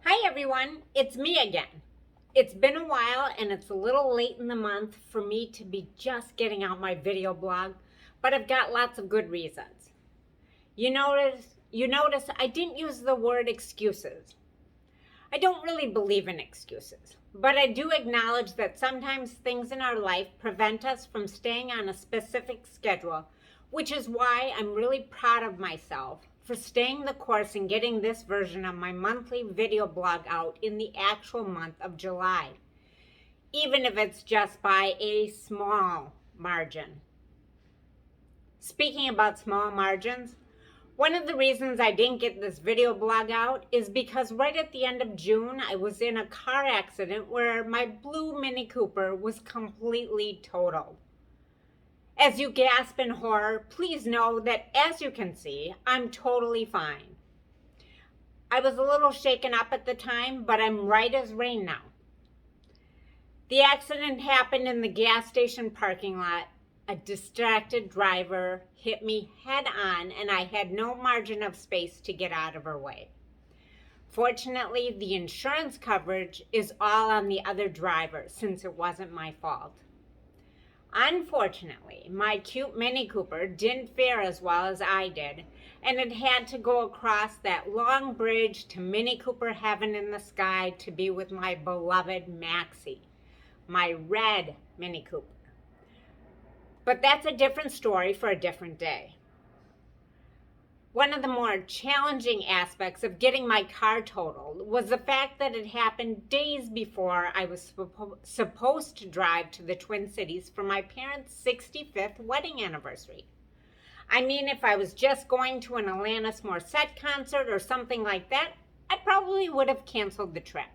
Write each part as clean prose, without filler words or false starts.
Hi everyone, it's me again. It's been a while and it's a little late in the month for me to be just getting out my video blog, but I've got lots of good reasons. You notice I didn't use the word excuses. I don't really believe in excuses, but I do acknowledge that sometimes things in our life prevent us from staying on a specific schedule, which is why I'm really proud of myself for staying the course and getting this version of my monthly video blog out in the actual month of July, even if it's just by a small margin. Speaking about small margins, one of the reasons I didn't get this video blog out is because right at the end of June, I was in a car accident where my blue Mini Cooper was completely totaled. As you gasp in horror, please know that as you can see, I'm totally fine. I was a little shaken up at the time, but I'm right as rain now. The accident happened in the gas station parking lot. A distracted driver hit me head on and I had no margin of space to get out of her way. Fortunately, the insurance coverage is all on the other driver since it wasn't my fault. Unfortunately, my cute Mini Cooper didn't fare as well as I did, and it had to go across that long bridge to Mini Cooper heaven in the sky to be with my beloved Maxie, my red Mini Cooper. But that's a different story for a different day. One of the more challenging aspects of getting my car totaled was the fact that it happened days before I was supposed to drive to the Twin Cities for my parents' 65th wedding anniversary. I mean, if I was just going to an Alanis Morissette concert or something like that, I probably would have canceled the trip.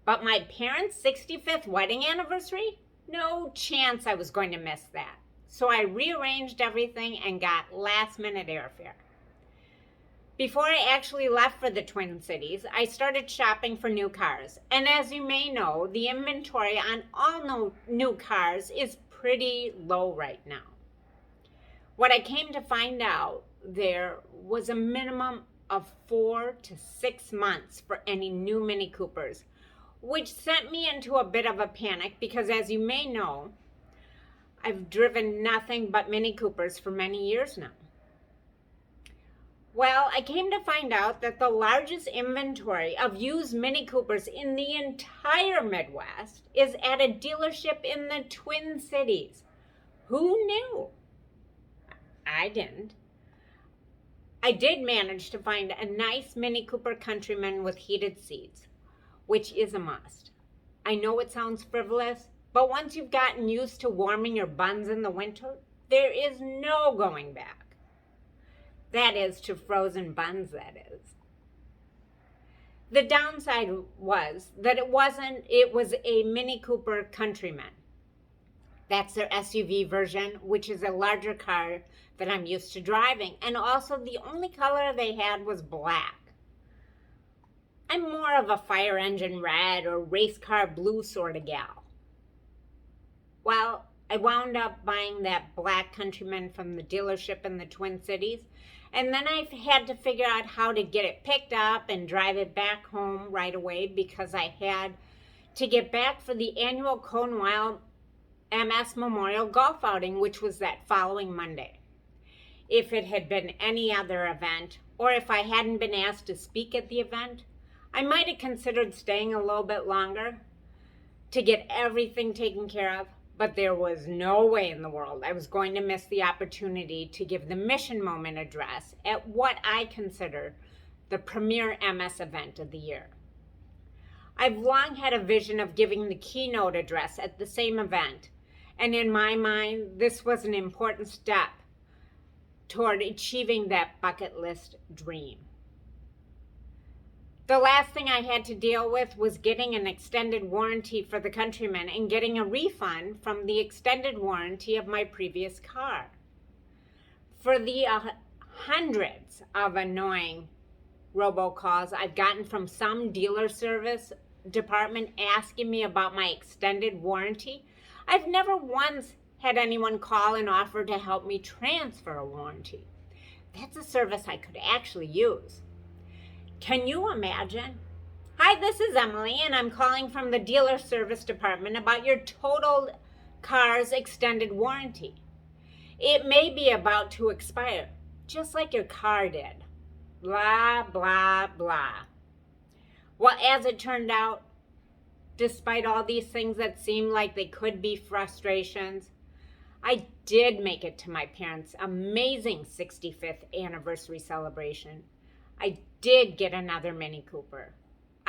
But my parents' 65th wedding anniversary? No chance I was going to miss that. So I rearranged everything and got last-minute airfare. Before I actually left for the Twin Cities, I started shopping for new cars. And as you may know, the inventory on all new cars is pretty low right now. What I came to find out, there was a minimum of 4 to 6 months for any new Mini Coopers, which sent me into a bit of a panic because, as you may know, I've driven nothing but Mini Coopers for many years now. Well, I came to find out that the largest inventory of used Mini Coopers in the entire Midwest is at a dealership in the Twin Cities. Who knew? I didn't. I did manage to find a nice Mini Cooper Countryman with heated seats, which is a must. I know it sounds frivolous, but once you've gotten used to warming your buns in the winter, there is no going back. That is, to frozen buns, that is. The downside was that it was a Mini Cooper Countryman. That's their SUV version, which is a larger car that I'm used to driving. And also the only color they had was black. I'm more of a fire engine red or race car blue sort of gal. Well, I wound up buying that black Countryman from the dealership in the Twin Cities, and then I had to figure out how to get it picked up and drive it back home right away because I had to get back for the annual Conewell MS Memorial Golf Outing, which was that following Monday. If it had been any other event, or if I hadn't been asked to speak at the event, I might have considered staying a little bit longer to get everything taken care of, but there was no way in the world I was going to miss the opportunity to give the Mission Moment address at what I consider the premier MS event of the year. I've long had a vision of giving the keynote address at the same event, and in my mind, this was an important step toward achieving that bucket list dream. The last thing I had to deal with was getting an extended warranty for the Countryman and getting a refund from the extended warranty of my previous car. For the hundreds of annoying robocalls I've gotten from some dealer service department asking me about my extended warranty, I've never once had anyone call and offer to help me transfer a warranty. That's a service I could actually use. Can you imagine? Hi, this is Emily, and I'm calling from the dealer service department about your totaled car's extended warranty. It may be about to expire, just like your car did. Blah, blah, blah. Well, as it turned out, despite all these things that seemed like they could be frustrations, I did make it to my parents' amazing 65th anniversary celebration. I did get another Mini Cooper.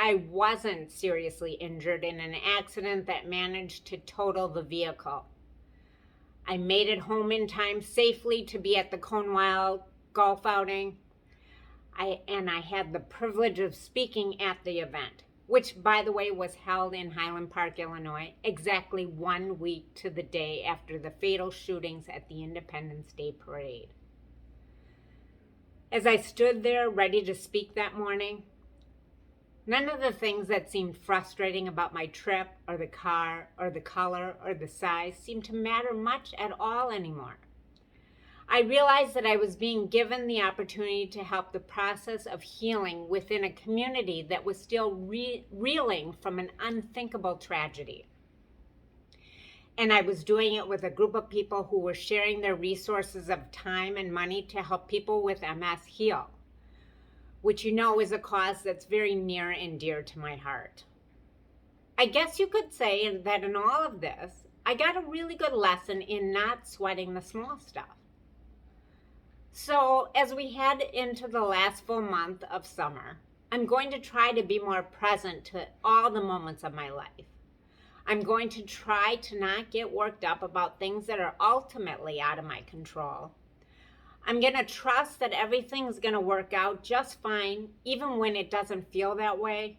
I wasn't seriously injured in an accident that managed to total the vehicle. I made it home in time safely to be at the Conewell golf outing. I had the privilege of speaking at the event, which, by the way, was held in Highland Park, Illinois, exactly 1 week to the day after the fatal shootings at the Independence Day Parade. As I stood there ready to speak that morning, none of the things that seemed frustrating about my trip or the car or the color or the size seemed to matter much at all anymore. I realized that I was being given the opportunity to help the process of healing within a community that was still reeling from an unthinkable tragedy. And I was doing it with a group of people who were sharing their resources of time and money to help people with MS heal, which you know is a cause that's very near and dear to my heart. I guess you could say that in all of this, I got a really good lesson in not sweating the small stuff. So as we head into the last full month of summer, I'm going to try to be more present to all the moments of my life. I'm going to try to not get worked up about things that are ultimately out of my control. I'm going to trust that everything's going to work out just fine, even when it doesn't feel that way.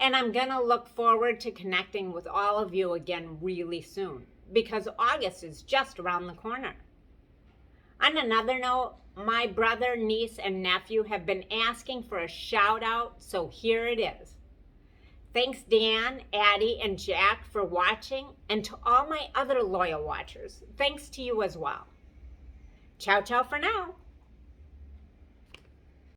And I'm going to look forward to connecting with all of you again really soon, because August is just around the corner. On another note, my brother, niece, and nephew have been asking for a shout out, so here it is. Thanks Dan, Addie, and Jack for watching, and to all my other loyal watchers, thanks to you as well. Ciao, ciao for now.